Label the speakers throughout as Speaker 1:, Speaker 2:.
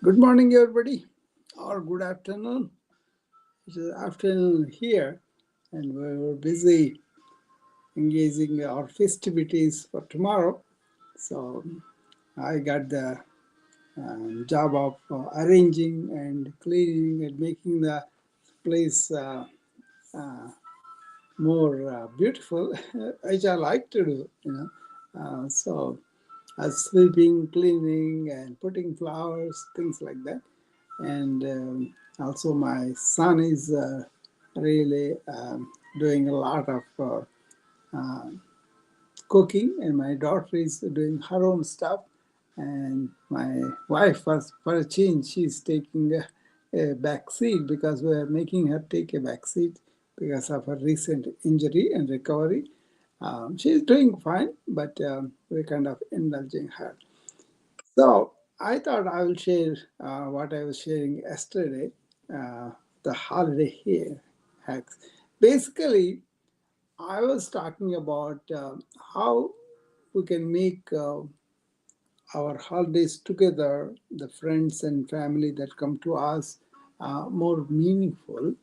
Speaker 1: Good morning, everybody, or good afternoon. It is afternoon here, and we were busy engaging our festivities for tomorrow. So I got the job of arranging and cleaning and making the place uh, more beautiful, which I like to do. So sweeping, cleaning, and putting flowers, things like that. And also my son is really doing a lot of uh, cooking, and my daughter is doing her own stuff, and my wife, for a change, she's taking a back seat because we're making her take a back seat because of her recent injury and recovery. She's doing fine, but we're kind of indulging her. So I thought I will share what I was sharing yesterday, uh, the holiday here hacks. Basically, I was talking about how we can make our holidays together, the friends and family that come to us, more meaningful.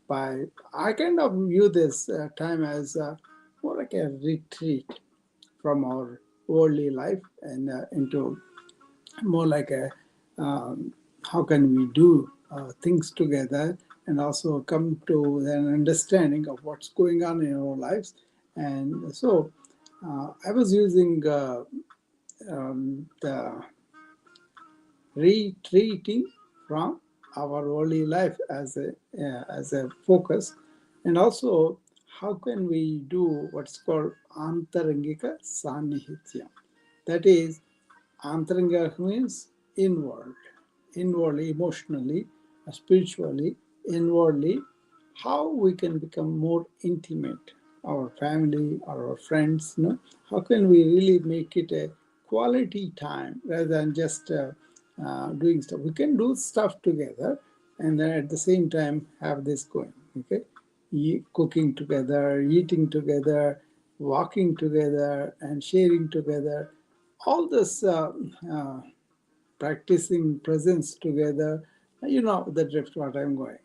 Speaker 1: By I kind of view this time as more like a retreat from our worldly life and into more like a how can we do things together and also come to an understanding of what's going on in our lives. And so I was using the retreating from our worldly life as a focus, and also how can we do what's called antarangika sanihitya. That is, Antaranga means inward, inwardly, emotionally, spiritually, inwardly, how we can become more intimate, our family or our friends, how can we really make it a quality time rather than just doing stuff. We can do stuff together and then at the same time have this going, okay? Cooking together, eating together, walking together, and sharing together, all this practicing presence together, the drift what I'm going,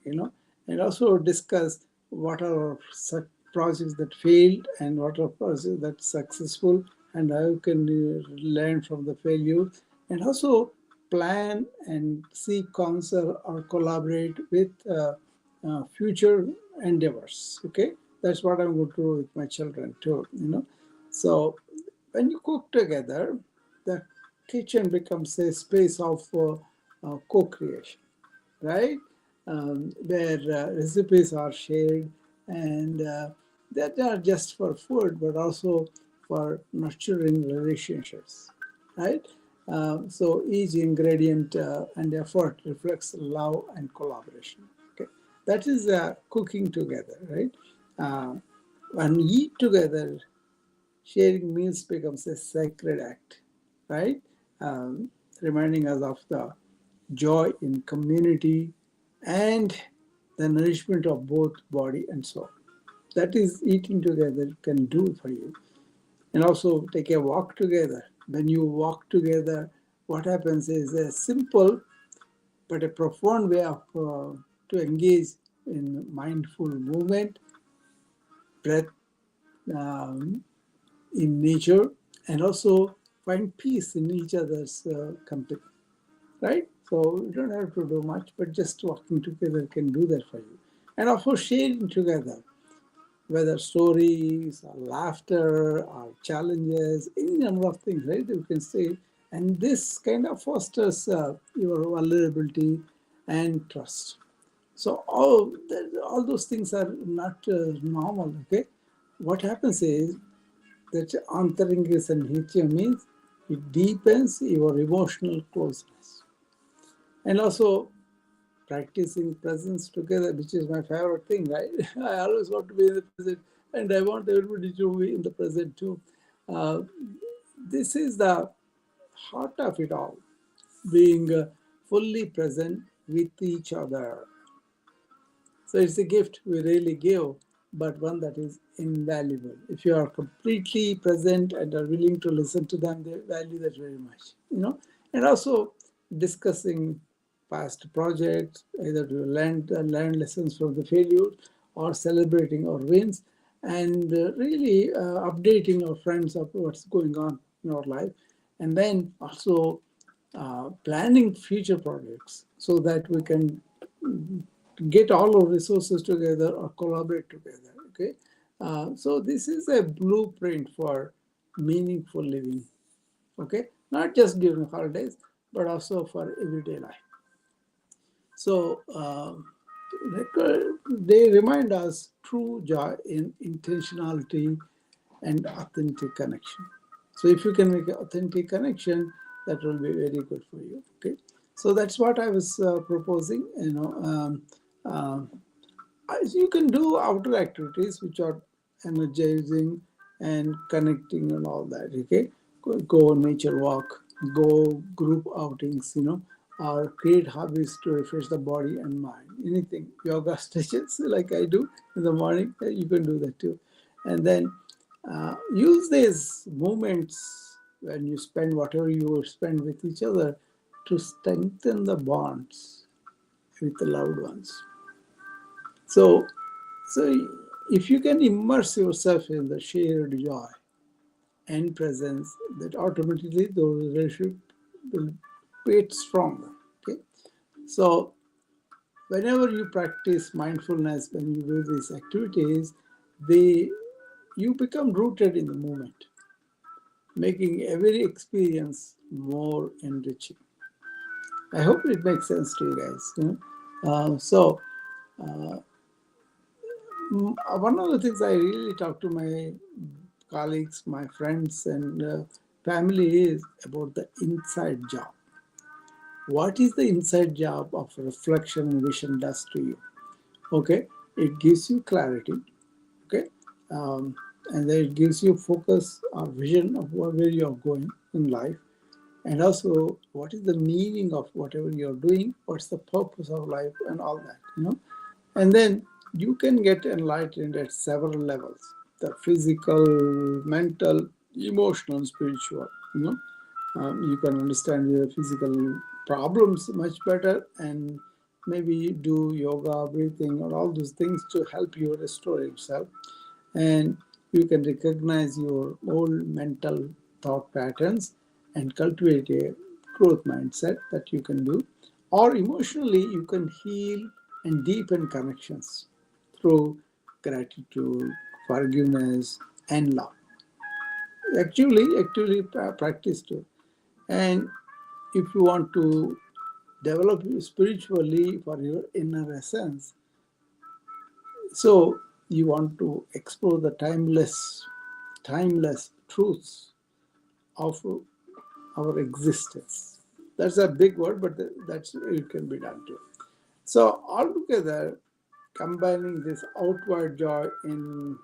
Speaker 1: and also discuss what are our projects that failed and what are projects that successful, and how can you learn from the failure, and also plan and see, counsel or collaborate with future endeavors. Okay, that's what I'm going to do with my children too. So when you cook together, the kitchen becomes a space of co-creation, right? Where recipes are shared, and they're not just for food, but also for nurturing relationships, right? So each ingredient and effort reflects love and collaboration. Okay, that is cooking together, right? Uh, when we eat together, sharing meals becomes a sacred act, right? Um, Reminding us of the joy in community and the nourishment of both body and soul. That is, eating together can do for you. And also take a walk together. When you walk together, what happens is a simple but a profound way of to engage in mindful movement, breath, um, in nature, and also find peace in each other's company, right? So you don't have to do much, but just walking together can do that for you. And of course, sharing together, whether stories or laughter or challenges, any number of things, right? You can say, and this kind of fosters your vulnerability and trust. So all those things are not normal. Okay, what happens is that antaringas and hitya means it deepens your emotional closeness. And also practicing presence together, which is my favorite thing, right? I always want to be in the present, and I want everybody to be in the present too. Uh, this is the heart of it all, being fully present with each other. So it's a gift we really give, but one that is invaluable. If you are completely present and are willing to listen to them, they value that very much. And also discussing past projects, either to learn lessons from the failures or celebrating our wins, and really updating our friends of what's going on in our life. And then also planning future projects so that we can get all our resources together or collaborate together. Okay, so this is a blueprint for meaningful living. Okay, not just during holidays, but also for everyday life. So they remind us true joy in intentionality and authentic connection. So if you can make an authentic connection, that will be very good for you. Okay, so that's what I was proposing. You can do outdoor activities which are energizing and connecting and all that. Okay, go nature walk, go group outings, or create hobbies to refresh the body and mind. Anything, yoga stretches like I do in the morning, you can do that too. And then use these moments when you spend whatever you spend with each other to strengthen the bonds with the loved ones. So, if you can immerse yourself in the shared joy and presence, that automatically the relationship will get stronger. Okay. So, whenever you practice mindfulness, when you do these activities, they you become rooted in the moment, making every experience more enriching. I hope it makes sense to you guys. One of the things I really talk to my colleagues, my friends, and family is about the inside job. What is the inside job of reflection and vision does to you? Okay, it gives you clarity. Okay, and then it gives you focus or vision of where you are going in life, and also what is the meaning of whatever you're doing, what's the purpose of life, and all that. And then you can get enlightened at several levels: the physical, mental, emotional, spiritual. You can understand your physical problems much better, and maybe do yoga, breathing, or all those things to help you restore yourself. And you can recognize your old mental thought patterns and cultivate a growth mindset that you can do. Or emotionally, you can heal and deepen connections through gratitude, forgiveness, and love. Actually, practice too. And if you want to develop spiritually for your inner essence, so you want to explore the timeless truths of our existence. That's a big word, but that's it can be done too. So altogether, combining this outward joy in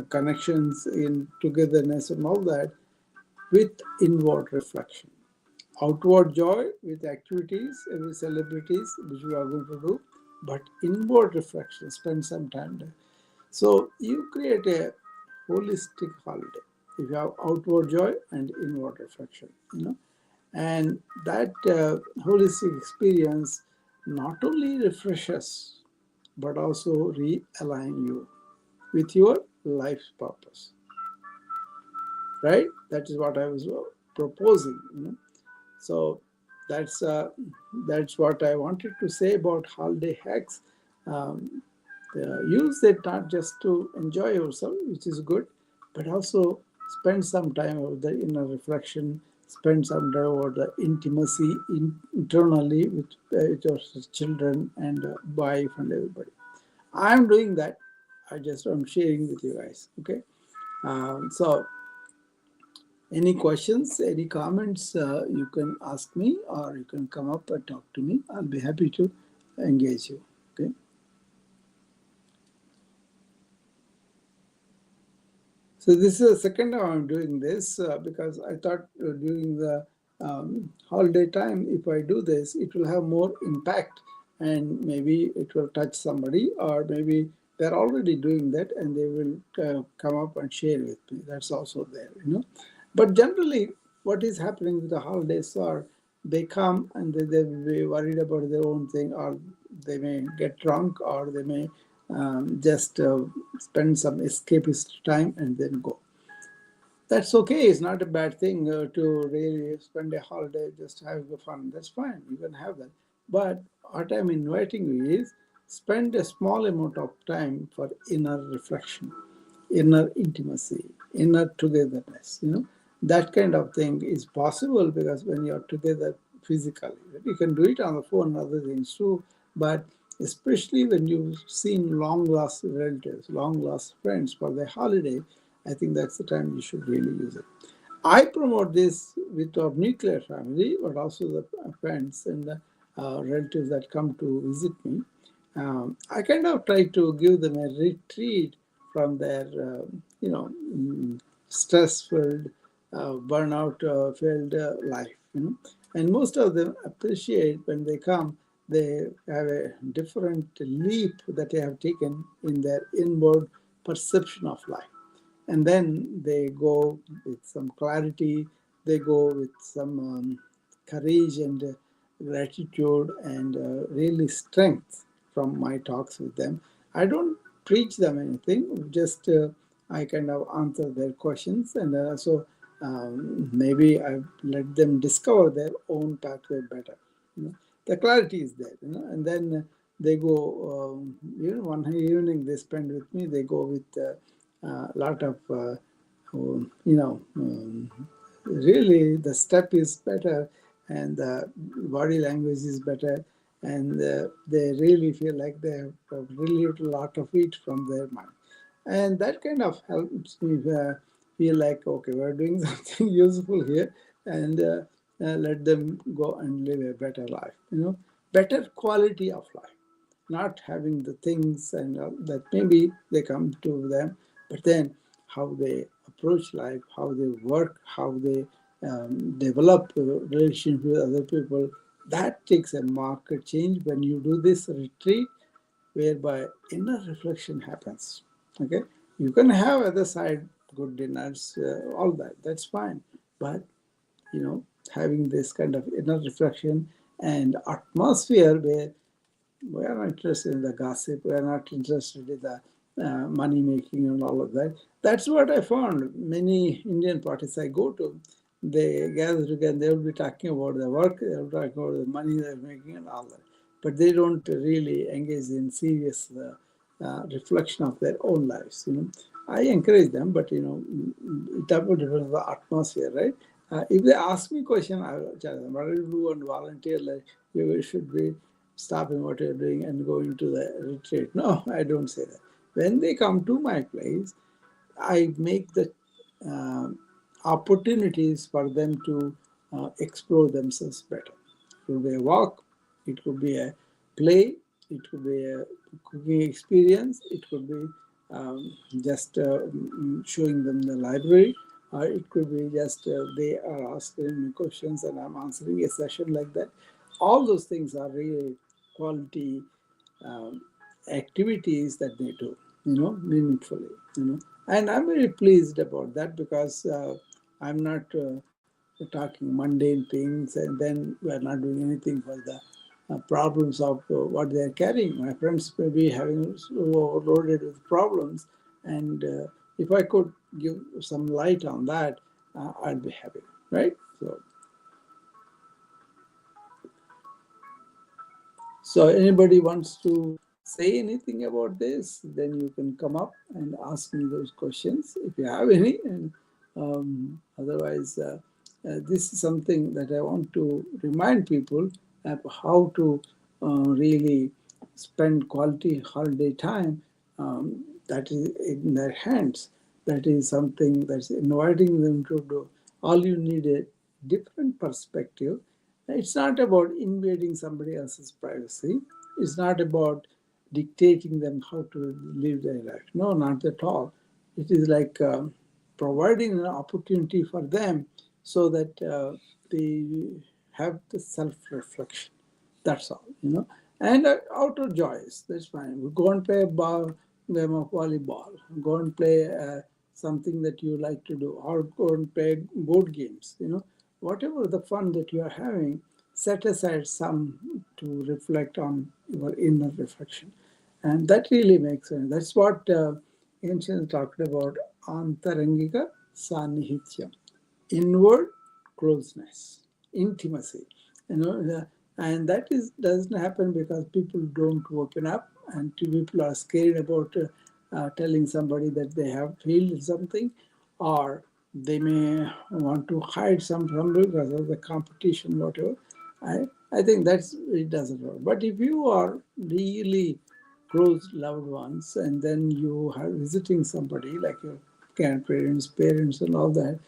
Speaker 1: connections, in togetherness, and all that, with inward reflection. Outward joy with activities and with celebrities, which we are going to do, but inward reflection, spend some time there. So you create a holistic holiday. If you have outward joy and inward reflection. And that holistic experience not only refreshes, but also realign you with your life's purpose. Right? That is what I was proposing. So that's uh, that's what I wanted to say about holiday hacks. Um, Use it not just to enjoy yourself, which is good, but also spend some time over the inner reflection, spend some time over the intimacy internally with your children and wife and everybody. I'm doing that. I'm sharing with you guys. Okay. So any questions, any comments, you can ask me or you can come up and talk to me. I'll be happy to engage you. Okay. So this is the second time I'm doing this because I thought during the holiday time, if I do this, it will have more impact and maybe it will touch somebody, or maybe they're already doing that and they will come up and share with me. That's also there. But generally, what is happening with the holidays are they come and they will be worried about their own thing, or they may get drunk, or they may just spend some escapist time and then go. That's okay. It's not a bad thing to really spend a holiday just having fun. That's fine. You can have that. But what I'm inviting you is spend a small amount of time for inner reflection, inner intimacy, inner togetherness. That kind of thing is possible because when you're together physically, you can do it on the phone and other things too. But especially when you've seen long lost relatives, long lost friends for the holiday, I think that's the time you should really use it. I promote this with our nuclear family, but also the friends and the relatives that come to visit me. I kind of try to give them a retreat from their, stress-filled, burnout-filled life. And most of them appreciate when they come. They have a different leap that they have taken in their inward perception of life, and then they go with some clarity, they go with some courage and gratitude and really strength from my talks with them. I don't preach them anything, just I kind of answer their questions, and also maybe I let them discover their own pathway better. The clarity is there, and then they go, one evening they spend with me, they go with a lot of, really the step is better and the body language is better, and they really feel like they have relieved a lot of it from their mind. And that kind of helps me feel like, okay, we're doing something useful here, and let them go and live a better life, better quality of life, not having the things and that maybe they come to them, but then how they approach life, how they work, how they develop a relationship with other people. That takes a marked change when you do this retreat, whereby inner reflection happens. Okay, you can have other side good dinners, all that. That's fine, but having this kind of inner reflection and atmosphere where we are not interested in the gossip. We are not interested in the money making and all of that. That's what I found. Many Indian parties I go to, they gather together. They will be talking about the work. They will talk about the money they're making and all that. But they don't really engage in serious reflection of their own lives. I encourage them, but it depends on the atmosphere, right? If they ask me a question, I will tell them, what do you do and volunteer? Like you should be stopping what you're doing and going to the retreat. No, I don't say that. When they come to my place, I make the uh, opportunities for them to explore themselves better. It could be a walk, it could be a play, it could be a cooking experience, it could be just showing them the library, or it could be just they are asking me questions and I'm answering a session like that. All those things are really quality um, activities that they do, meaningfully, and I'm very pleased about that because I'm not talking mundane things and then we're not doing anything for the problems of what they're carrying. My friends may be having so overloaded with problems, and if I could give some light on that, I'd be happy, right? So anybody wants to say anything about this, then you can come up and ask me those questions if you have any. And otherwise, this is something that I want to remind people of how to really spend quality holiday time. That is in their hands. That is something that's inviting them to do. All you need a different perspective. It's not about invading somebody else's privacy. It's not about dictating them how to live their life. No, not at all. It is like providing an opportunity for them so that they have the self-reflection. That's all. And outer joys, that's fine. We go and play a game of volleyball. Go and play something that you like to do, or go and play board games. Whatever the fun that you are having, set aside some to reflect on your inner reflection. And that really makes sense. That's what ancients talked about antarangika sanihitya, inward closeness, intimacy. You know, and that is doesn't happen because people don't open up, and people are scared about telling somebody that they have failed something, or they may want to hide some from because of the competition, whatever. I think that's it doesn't work. But if you are really close loved ones, and then you are visiting somebody like your grandparents, parents, and all that,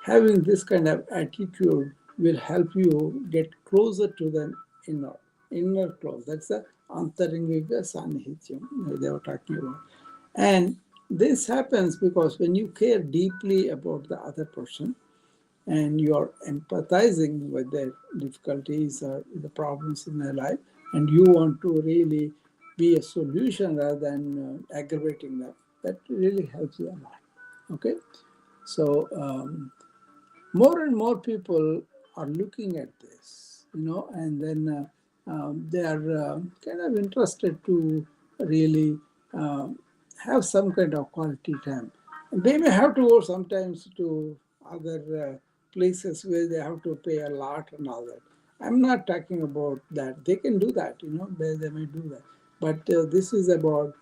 Speaker 1: having this kind of attitude will help you get closer to them inner close. That's the antaringika sanihityam they were talking about. And this happens because when you care deeply about the other person and you're empathizing with their difficulties or the problems in their life, and you want to really be a solution rather than aggravating them, that really helps you a lot. Okay, so more and more people are looking at this, and then they are kind of interested to really have some kind of quality time. They may have to go sometimes to other places where they have to pay a lot and all that. I'm not talking about that. They can do that, they may do that. But this is about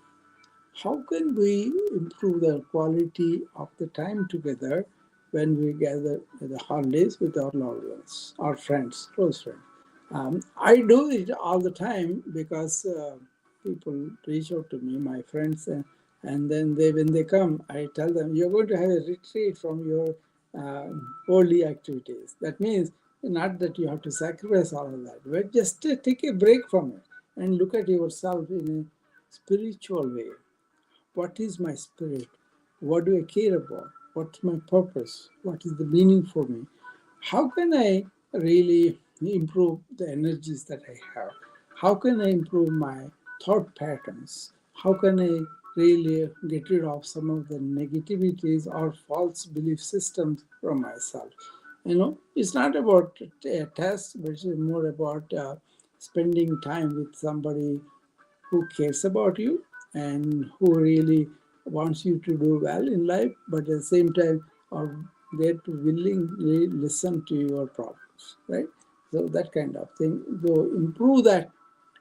Speaker 1: how can we improve the quality of the time together when we gather at the holidays with our loved ones, our friends, close friends. I do it all the time because people reach out to me, my friends, and then when they come, I tell them, you're going to have a retreat from your holy activities. That means not that you have to sacrifice all of that, but just take a break from it and look at yourself in a spiritual way. What is my spirit? What do I care about? What's my purpose? What is the meaning for me? How can I really improve the energies that I have? How can I improve my thought patterns? How can I really get rid of some of the negativities or false belief systems from myself? It's not about a test, but it's more about spending time with somebody who cares about you and who really wants you to do well in life, but at the same time are there to willingly listen to your problems, right? So that kind of thing. So improve that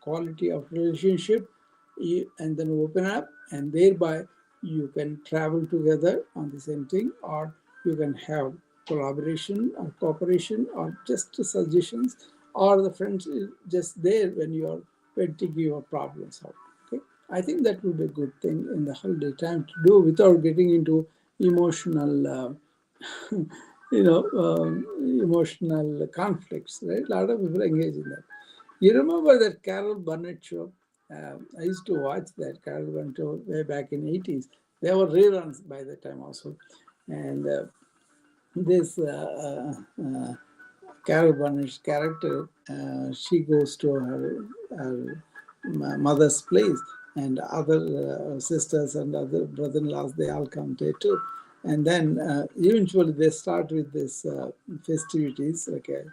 Speaker 1: quality of relationship, and then open up, and thereby you can travel together on the same thing, or you can have collaboration or cooperation or just suggestions, or the friends is just there when you are venting your problems out. Okay, I think that would be a good thing in the holiday time to do without getting into emotional emotional conflicts, right? A lot of people engage in that. You remember that Carol Burnett show? I used to watch that Carol Burnett show way back in '80s. There were reruns by the time also, and this Carol Burnett's character, she goes to her mother's place, and other sisters and other brother-in-laws, they all come there too. And then eventually they start with this festivities, okay,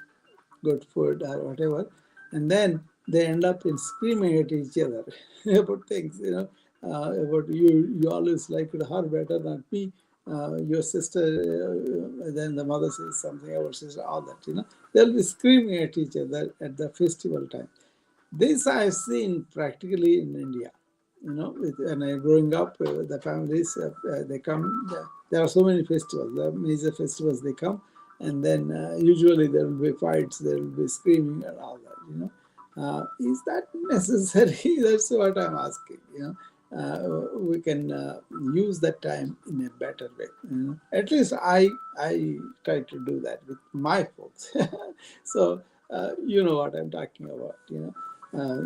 Speaker 1: good food or whatever, and then they end up in screaming at each other about things, about you always liked her better than me, your sister, then the mother says something, our sister, all that, they'll be screaming at each other at the festival time. This I've seen practically in India. When I growing up, the families they come. There are so many festivals, the major festivals they come, and then usually there will be fights, there will be screaming and all that. Is that necessary? That's what I'm asking. We can use that time in a better way. At least I try to do that with my folks. So you know what I'm talking about.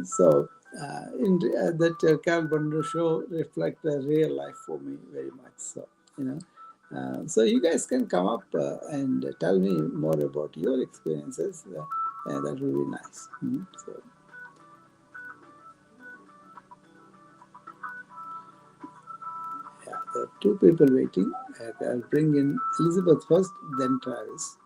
Speaker 1: So that Carol Bundle show reflect the real life for me very much. So so you guys can come up and tell me more about your experiences. That will be nice. So yeah, there are two people waiting. I'll bring in Elizabeth first, then Travis.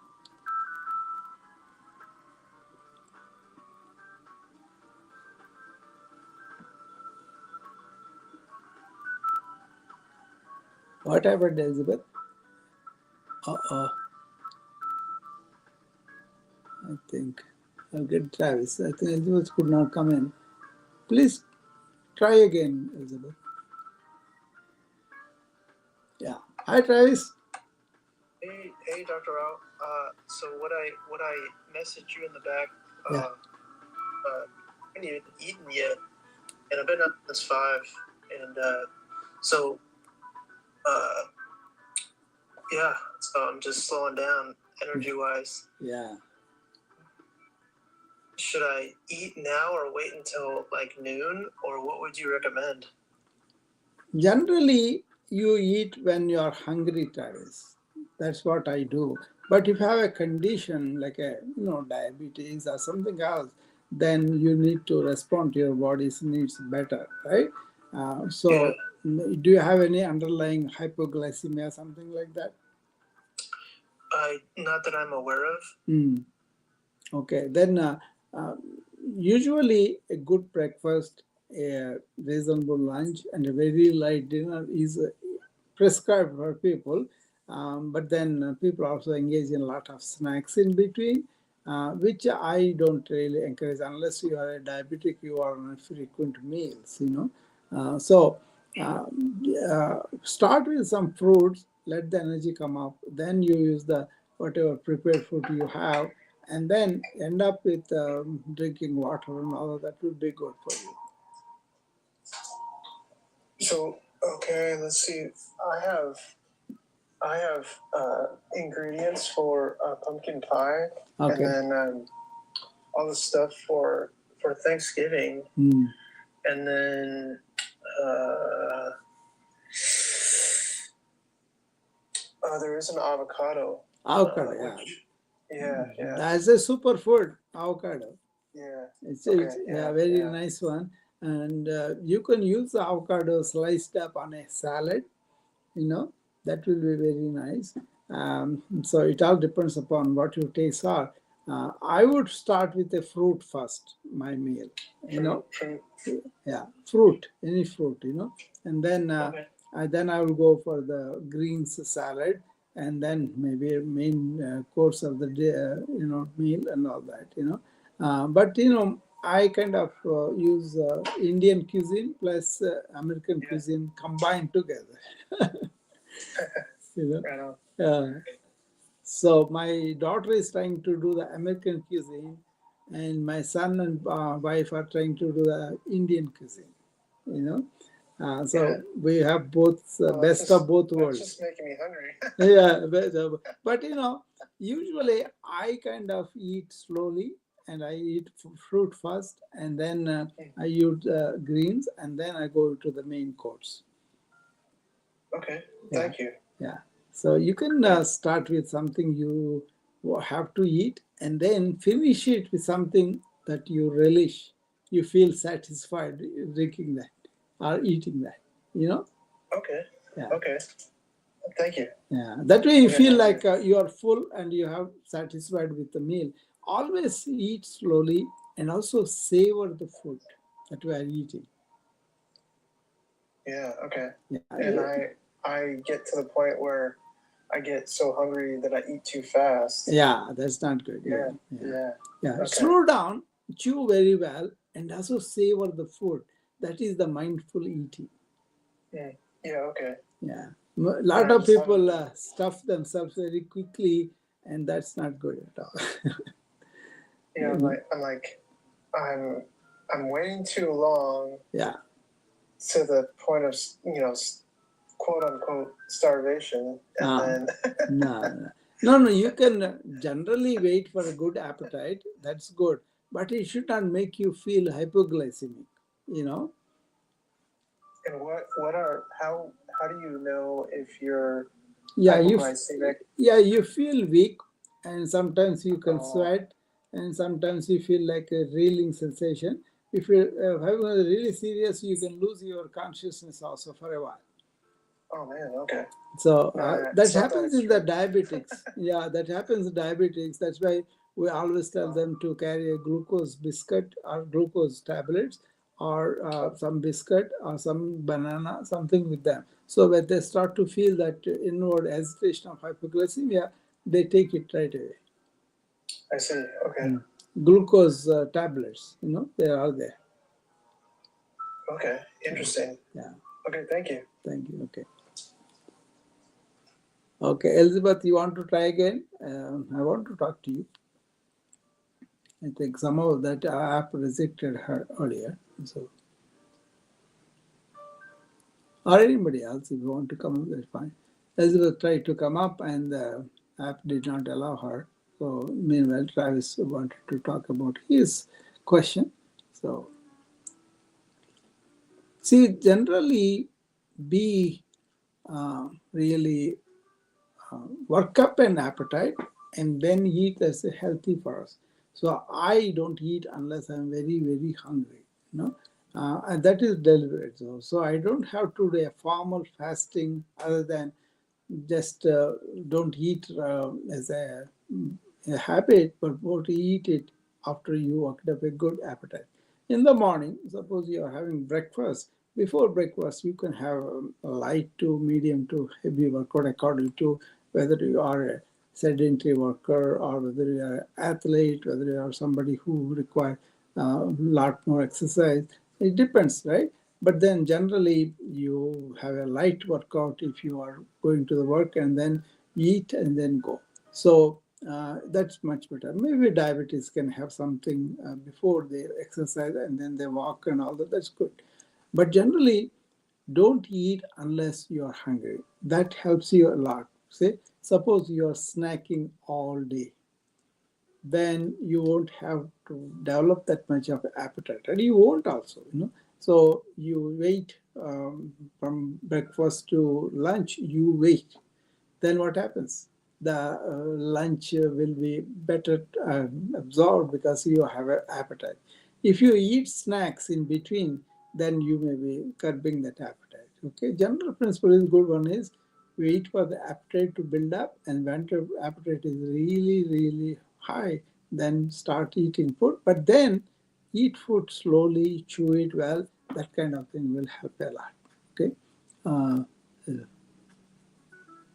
Speaker 1: What happened, Elizabeth? Uh-oh, I think I'll get Travis. I think Elizabeth could not come in. Please try again, Elizabeth. Yeah. Hi, Travis.
Speaker 2: Hey, Dr. Rao. So what I messaged you in the back.
Speaker 1: Yeah.
Speaker 2: I haven't even eaten yet, and I've been up since 5. And so uh, yeah, so I'm just slowing down energy wise.
Speaker 1: Yeah.
Speaker 2: Should I eat now or wait until like noon, or what would you recommend?
Speaker 1: Generally, you eat when you are hungry, Travis. That's what I do. But if you have a condition like diabetes or something else, then you need to respond to your body's needs better, right?
Speaker 2: Yeah,
Speaker 1: Do you have any underlying hypoglycemia, something like that?
Speaker 2: not that I'm aware of.
Speaker 1: Mm. Okay, then uh, usually a good breakfast, a reasonable lunch, and a very light dinner is prescribed for people. But then people also engage in a lot of snacks in between, which I don't really encourage unless you are a diabetic. You are on frequent meals. Start with some fruits, let the energy come up. Then you use the whatever prepared food you have, and then end up with drinking water and all of that will be good for you.
Speaker 2: So okay, let's see. I have I have ingredients for pumpkin pie,
Speaker 1: Okay.
Speaker 2: and then all the stuff for Thanksgiving, and then uh, there is an avocado.
Speaker 1: Avocado, yeah.
Speaker 2: Yeah.
Speaker 1: That's a superfood, avocado.
Speaker 2: Yeah.
Speaker 1: It's
Speaker 2: Yeah.
Speaker 1: a very nice one. And you can use the avocado sliced up on a salad, that will be very nice. So it all depends upon what your tastes are. I would start with a fruit first, my meal,
Speaker 2: Fruit.
Speaker 1: yeah, fruit, any fruit, and then
Speaker 2: Okay.
Speaker 1: I will go for the greens salad, and then maybe a main course of the day, meal and all that. But I kind of use Indian cuisine plus American cuisine combined together. you know.
Speaker 2: Right on.
Speaker 1: So my daughter is trying to do the American cuisine, and my son and wife are trying to do the Indian cuisine. You know, we have both best of both worlds.
Speaker 2: That's just making me hungry.
Speaker 1: Yeah, but usually I kind of eat slowly, and I eat fruit first, and then I eat greens, and then I go to the main course.
Speaker 2: Okay, thank you.
Speaker 1: Yeah. So you can start with something you have to eat, and then finish it with something that you relish. You feel satisfied drinking that or eating that.
Speaker 2: Okay.
Speaker 1: Yeah.
Speaker 2: Okay. Thank you.
Speaker 1: Yeah. That way you feel like you are full and you have satisfied with the meal. Always eat slowly and also savor the food that we are eating.
Speaker 2: Yeah. Okay.
Speaker 1: Yeah.
Speaker 2: And I get to the point where I get so hungry that I eat too fast.
Speaker 1: Yeah, that's not good.
Speaker 2: Yeah.
Speaker 1: Okay. Slow down, chew very well, and also savor the food. That is the mindful eating.
Speaker 2: Yeah. Okay.
Speaker 1: Yeah. A lot of people stuff themselves very quickly, and that's not good at all.
Speaker 2: Yeah, I'm waiting too long.
Speaker 1: Yeah.
Speaker 2: To the point of quote unquote starvation, and then
Speaker 1: no. You can generally wait for a good appetite. That's good, but it should not make you feel hypoglycemic.
Speaker 2: And how do you know if you're
Speaker 1: hypoglycemic? You feel weak, and sometimes you can sweat, and sometimes you feel like a reeling sensation. If you're having a really serious, you can lose your consciousness also for a while.
Speaker 2: Oh man, okay.
Speaker 1: So that happens in the diabetics. Yeah, that happens in diabetics. That's why we always tell them to carry a glucose biscuit or glucose tablets or some biscuit or some banana, something with them. So when they start to feel that inward agitation of hypoglycemia, they take it right away.
Speaker 2: I see. Okay.
Speaker 1: Glucose tablets, they are there.
Speaker 2: Okay. Interesting.
Speaker 1: Yeah.
Speaker 2: Okay. Thank you.
Speaker 1: Thank you. Okay. Okay, Elizabeth, you want to try again? I want to talk to you. I think somehow that app rejected her earlier. So, or anybody else, if you want to come up, that's fine. Elizabeth tried to come up, and the app did not allow her. So, meanwhile, Travis wanted to talk about his question. So, see, generally, be really work up an appetite and then eat as a healthy for us. So I don't eat unless I'm very, very hungry, and that is deliberate. So I don't have to do a formal fasting other than just don't eat as a habit, but what to eat it after you worked up a good appetite. In the morning, suppose you are having breakfast. Before breakfast, you can have a light to medium to heavy workout according to whether you are a sedentary worker or whether you are an athlete, whether you are somebody who requires a lot more exercise. It depends, right? But then generally you have a light workout if you are going to the work and then eat and then go. So that's much better. Maybe diabetes can have something before they exercise and then they walk and all that. That's good. But generally, don't eat unless you are hungry. That helps you a lot. Say, suppose you are snacking all day, then you won't have to develop that much of appetite, and you won't also. So you wait from breakfast to lunch. You wait, then what happens? The lunch will be better absorbed because you have an appetite. If you eat snacks in between, then you may be curbing that appetite. Okay, general principle is good one is wait for the appetite to build up, and when the appetite is really, really high, then start eating food. But then eat food slowly, chew it well. That kind of thing will help a lot. Okay. Uh,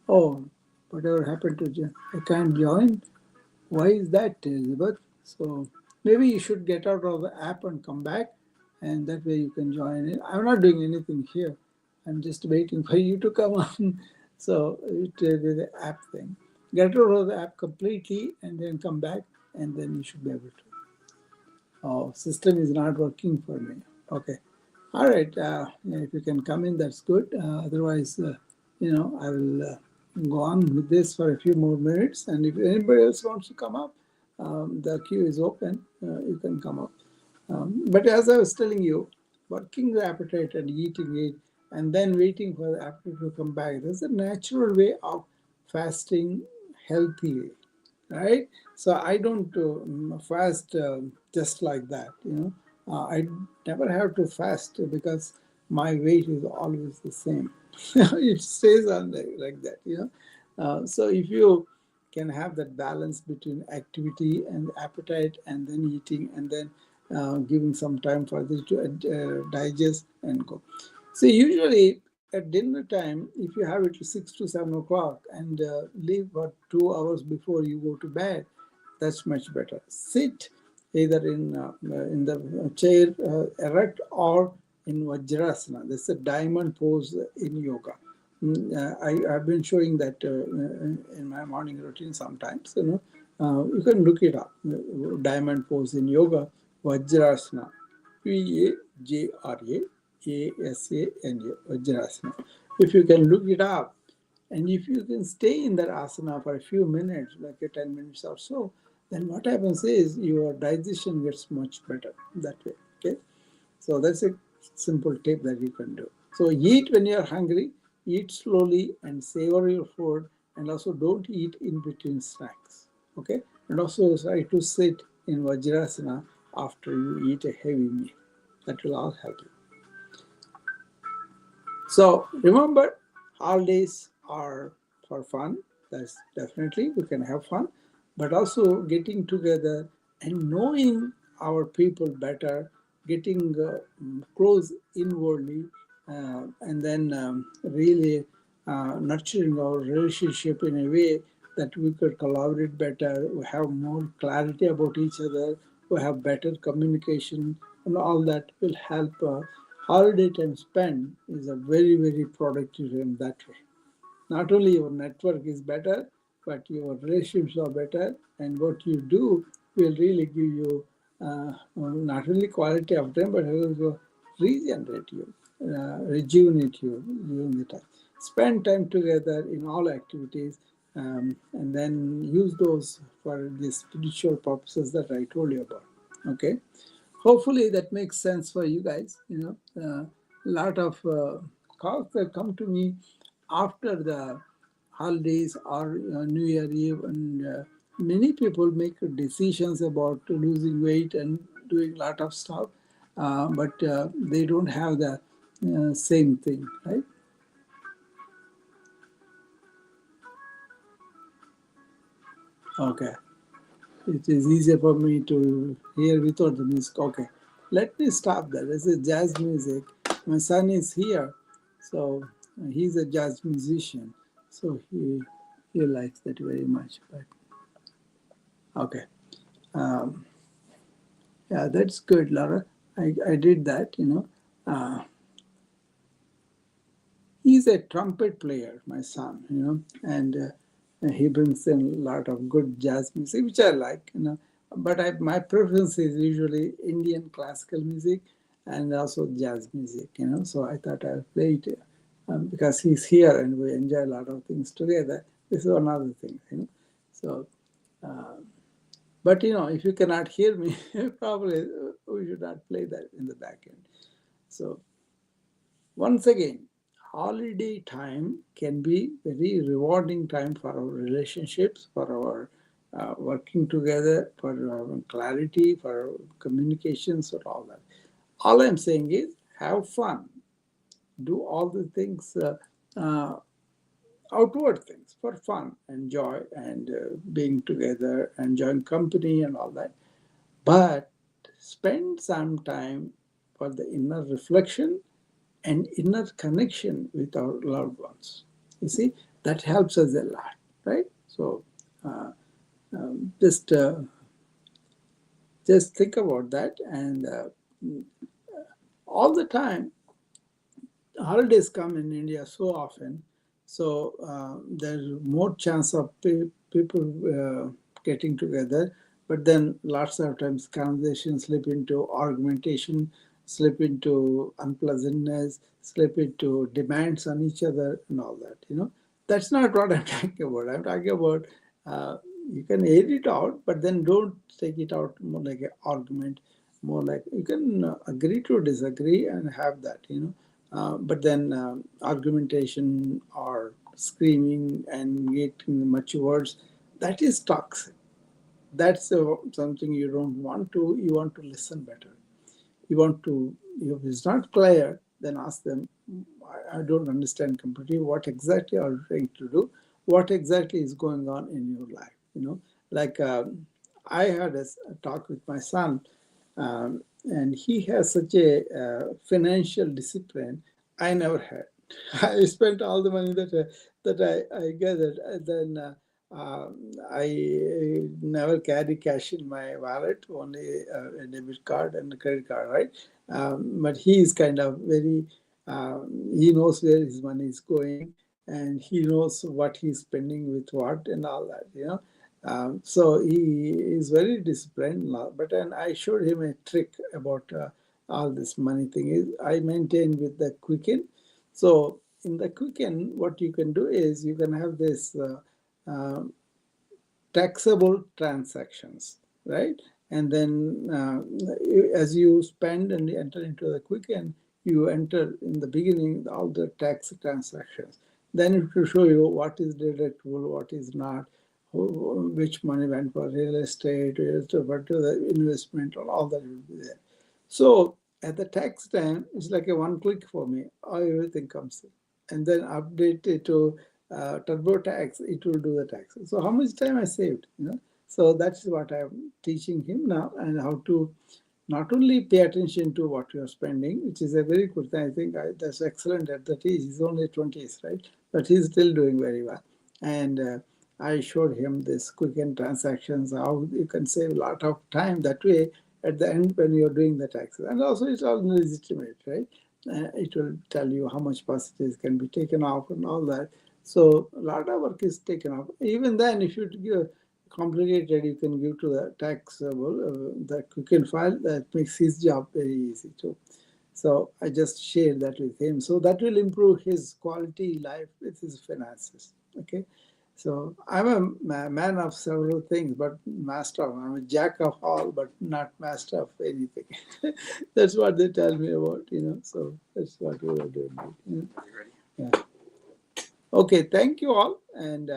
Speaker 1: Oh, whatever happened to I can't join? Why is that, Elizabeth? So maybe you should get out of the app and come back, and that way you can join it. I'm not doing anything here. I'm just waiting for you to come on. So it will be the app thing. Get out of the app completely and then come back, and then you should be able to. Oh, system is not working for me. Okay. All right. Yeah, if you can come in, that's good. Otherwise, I will go on with this for a few more minutes. And if anybody else wants to come up, the queue is open. You can come up. But as I was telling you, working the appetite and eating it, and then waiting for the appetite to come back, there's a natural way of fasting healthily, right? So I don't fast just like that. I never have to fast because my weight is always the same. It stays on like that. So if you can have that balance between activity and appetite, and then eating, and then giving some time for this to digest and go. So usually at dinner time, if you have it 6 to 7 o'clock and leave about 2 hours before you go to bed, that's much better. Sit either in the chair erect or in Vajrasana. That's a diamond pose in yoga. I've been showing that in my morning routine sometimes. You can look it up. Diamond pose in yoga, Vajrasana, Vajrasana, Vajrasana. If you can look it up, and if you can stay in that asana for a few minutes, like 10 minutes or so, then what happens is your digestion gets much better that way. Okay. So that's a simple tip that you can do. So eat when you're hungry, eat slowly and savor your food, and also don't eat in between snacks. Okay. And also try to sit in Vajrasana after you eat a heavy meal. That will all help you. So remember, holidays are for fun. That's definitely we can have fun, but also getting together and knowing our people better, getting close inwardly, and then really nurturing our relationship in a way that we could collaborate better, we have more clarity about each other, we have better communication, and all that will help. Holiday time spent is a very, very productive in that way. Not only your network is better, but your relationships are better, and what you do will really give you not only quality of time, but also regenerate you, rejuvenate you during the time. Spend time together in all activities, and then use those for the spiritual purposes that I told you about. Okay, hopefully that makes sense for you guys. A lot of calls that come to me after the holidays or New Year Eve, and many people make decisions about losing weight and doing a lot of stuff, but they don't have the same thing, right? Okay, it is easier for me to hear without the music. Okay, let me stop there. This is jazz music. My son is here, so he's a jazz musician, so he likes that very much. But okay, um, yeah, that's good, Laura. I did that. He's a trumpet player, my son. And he brings in a lot of good jazz music, which I like. But my preference is usually Indian classical music and also jazz music. So I thought I'll play it because he's here and we enjoy a lot of things together. This is another thing. So, uh, but if you cannot hear me, probably we should not play that in the back end. So once again, holiday time can be very rewarding time for our relationships, for our working together, for our clarity, for our communications, or all that. All I'm saying is have fun, do all the things, uh, outward things for fun and joy and being together, enjoying company and all that. But spend some time for the inner reflection and inner connection with our loved ones. You see, that helps us a lot, right? So uh, just just think about that, and all the time holidays come in India so often, so there's more chance of people getting together. But then lots of times conversations slip into argumentation, slip into unpleasantness, slip into demands on each other, and all that. That's not what I'm talking about. I'm talking about uh, you can air it out, but then don't take it out more like an argument, more like you can agree to disagree and have that. But then argumentation or screaming and getting much words, that is toxic. That's something you don't want to. You want to listen better. You want to, if it's not clear, then ask them, I don't understand completely what exactly are you trying to do, what exactly is going on in your life. Like I had a talk with my son, and he has such a financial discipline I never had. I spent all the money that I gathered, and then I never carry cash in my wallet, only a debit card and a credit card, right? But he is kind of very, he knows where his money is going, and he knows what he's spending with what and all that. So he is very disciplined. But then I showed him a trick about all this money thing. Is I maintain with the Quicken. So in the Quicken, what you can do is you can have this uh, taxable transactions, right? And then as you spend and enter into the Quicken, you enter in the beginning all the tax transactions. Then it will show you what is deductible, what is not, which money went for real estate, what to the investment, all that will be there. So at the tax time, it's like a one click for me. Everything comes in. And then update it to TurboTax, it will do the tax. So how much time I saved? So that's what I'm teaching him now, and how to not only pay attention to what you're spending, which is a very good thing. I think that's excellent at that age. He's only 20s, right? But he's still doing very well. And I showed him this quicken transactions, how you can save a lot of time that way at the end when you're doing the taxes. And also it's all legitimate, right? It will tell you how much percentage can be taken off and all that. So a lot of work is taken off. Even then, if you give complicated, you can give to the taxable, the quicken file that makes his job very easy too. So I just shared that with him. So that will improve his quality life with his finances. Okay. So I'm a man of several things, but master. I'm a jack of all, but not master of anything. That's what they tell me about. So that's what we are doing. Yeah. Okay, thank you all. And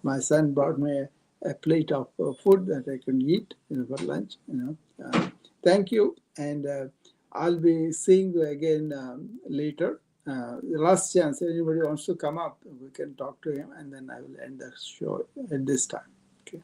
Speaker 1: my son brought me a plate of food that I can eat for lunch. Thank you. And I'll be seeing you again later. The last chance, anybody wants to come up, we can talk to him, and then I will end the show at this time. Okay.